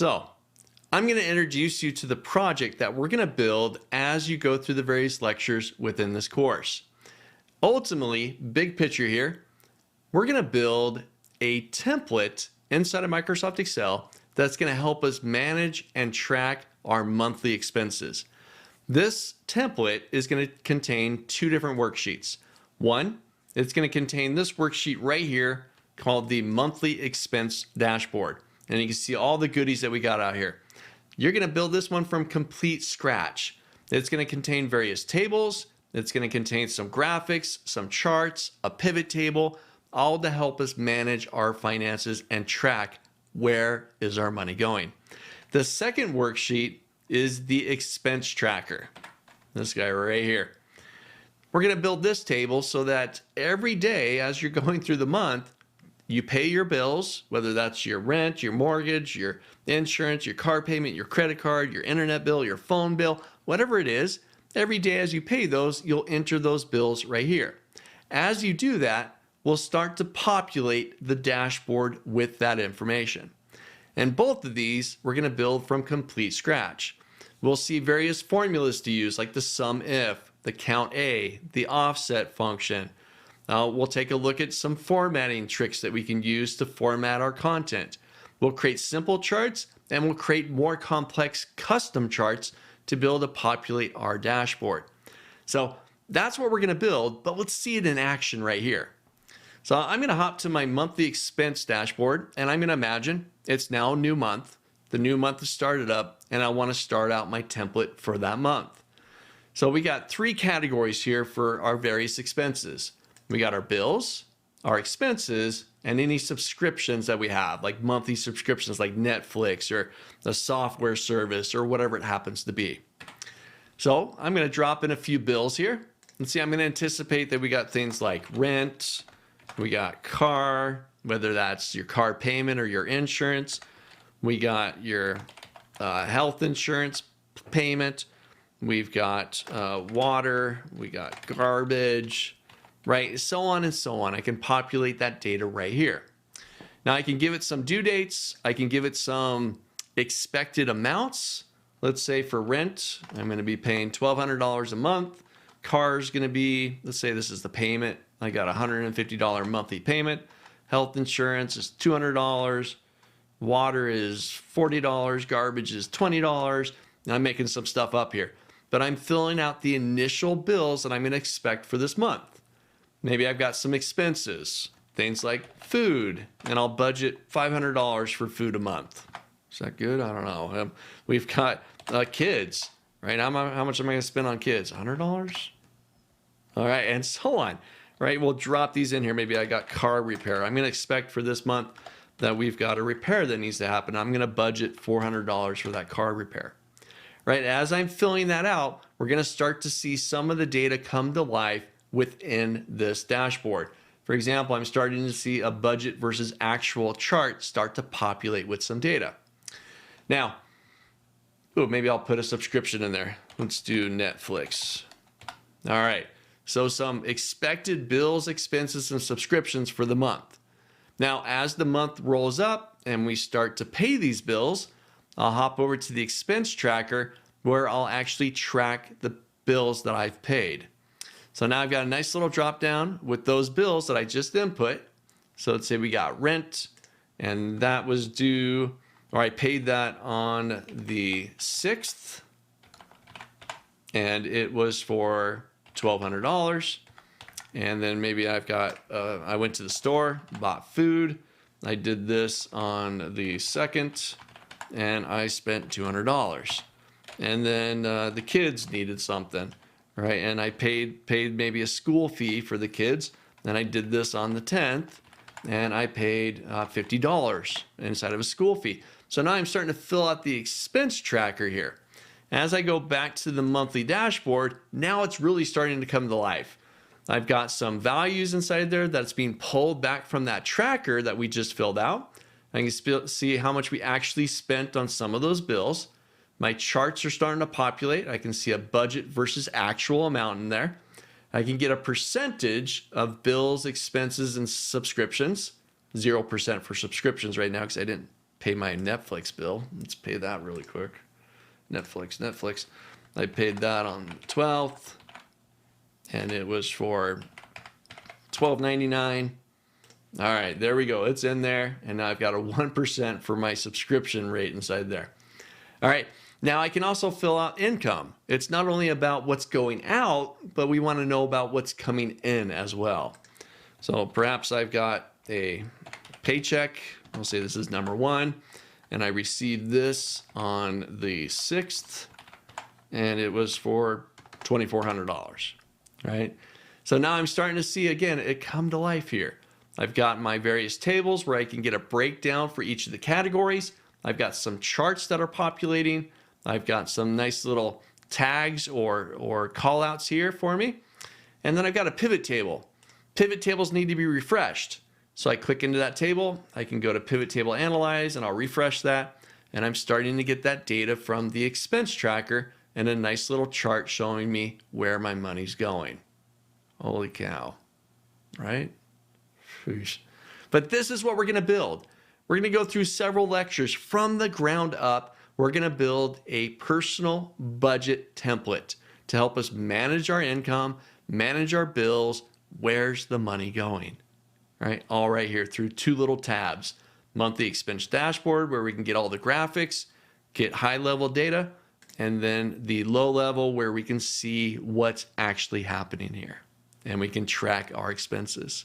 So I'm going to introduce you to the project that we're going to build as you go through the various lectures within this course. Ultimately, big picture here, we're going to build a template inside of Microsoft Excel that's going to help us manage and track our monthly expenses. This template is going to contain two different worksheets. One, it's going to contain this worksheet right here called the monthly expense dashboard. And you can see all the goodies that we got out here. You're going to build this one from complete scratch. It's going to contain various tables. It's going to contain some graphics, some charts, a pivot table, all to help us manage our finances and track where is our money going. The second worksheet is the expense tracker. This guy right here. We're going to build this table so that every day as you're going through the month, you pay your bills, whether that's your rent, your mortgage, your insurance, your car payment, your credit card, your internet bill, your phone bill, whatever it is. Every day as you pay those, you'll enter those bills right here. As you do that, we'll start to populate the dashboard with that information. And both of these, we're going to build from complete scratch. We'll see various formulas to use, like the sum if, the count A, the offset function. We'll take a look at some formatting tricks that we can use to format our content. We'll create simple charts, and we'll create more complex custom charts to be able to populate our dashboard. So that's what we're going to build, but let's see it in action right here. So I'm going to hop to my monthly expense dashboard, and I'm going to imagine it's now a new month. The new month has started up, and I want to start out my template for that month. So we got three categories here for our various expenses. We got our bills, our expenses, and any subscriptions that we have, like monthly subscriptions like Netflix or a software service or whatever it happens to be. So I'm going to drop in a few bills here. And see, I'm going to anticipate that we got things like rent, we got car, whether that's your car payment or your insurance. We got your health insurance payment. We've got water, we got garbage, right? So on and so on. I can populate that data right here. Now I can give it some due dates. I can give it some expected amounts. Let's say for rent, I'm going to be paying $1,200 a month. Car is going to be, let's say this is the payment. I got a $150 monthly payment. Health insurance is $200. Water is $40. Garbage is $20. And I'm making some stuff up here. But I'm filling out the initial bills that I'm going to expect for this month. Maybe I've got some expenses, things like food, and I'll budget $500 for food a month. Is that good? I don't know. We've got kids, right? How much am I going to spend on kids? $100? All right, and so on, right? We'll drop these in here. Maybe I got car repair. I'm going to expect for this month that we've got a repair that needs to happen. I'm going to budget $400 for that car repair. Right, as I'm filling that out, we're going to start to see some of the data come to life within this dashboard. For example, I'm starting to see a budget versus actual chart start to populate with some data. Now, maybe I'll put a subscription in there. Let's do Netflix. All right, so some expected bills, expenses, and subscriptions for the month. Now, as the month rolls up and we start to pay these bills, I'll hop over to the expense tracker where I'll actually track the bills that I've paid. So now I've got a nice little drop down with those bills that I just input. So let's say we got rent, and that was due, or I paid that on the 6th, and it was for $1,200. And then maybe I've got, I went to the store, bought food. I did this on the 2nd. And I spent $200. And then the kids needed something, right? And I paid maybe a school fee for the kids. And I did this on the 10th, and I paid $50 inside of a school fee. So now I'm starting to fill out the expense tracker here. As I go back to the monthly dashboard, now it's really starting to come to life. I've got some values inside there that's being pulled back from that tracker that we just filled out. I can see how much we actually spent on some of those bills. My charts are starting to populate. I can see a budget versus actual amount in there. I can get a percentage of bills, expenses, and subscriptions. 0% for subscriptions right now because I didn't pay my Netflix bill. Let's pay that really quick. Netflix. I paid that on the 12th, and it was for $12.99. All right, there we go. It's in there, and now I've got a 1% for my subscription rate inside there. All right, now I can also fill out income. It's not only about what's going out, but we want to know about what's coming in as well. So perhaps I've got a paycheck. I'll say this is number 1, and I received this on the 6th, and it was for $2,400, right? So now I'm starting to see, again, it come to life here. I've got my various tables where I can get a breakdown for each of the categories. I've got some charts that are populating. I've got some nice little tags or call outs here for me. And then I've got a pivot table. Pivot tables need to be refreshed. So I click into that table. I can go to pivot table analyze, and I'll refresh that. And I'm starting to get that data from the expense tracker and a nice little chart showing me where my money's going. Holy cow, right? But this is what we're going to build. We're going to go through several lectures from the ground up. We're going to build a personal budget template to help us manage our income, manage our bills. Where's the money going? Right? All right here through 2 little tabs. Monthly expense dashboard, where we can get all the graphics, get high level data, and then the low level where we can see what's actually happening here. And we can track our expenses.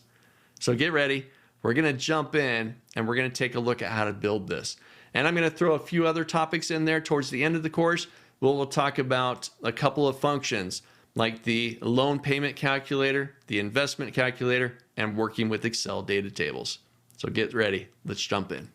So get ready. We're going to jump in and we're going to take a look at how to build this. And I'm going to throw a few other topics in there towards the end of the course. We'll talk about a couple of functions like the loan payment calculator, the investment calculator, and working with Excel data tables. So get ready. Let's jump in.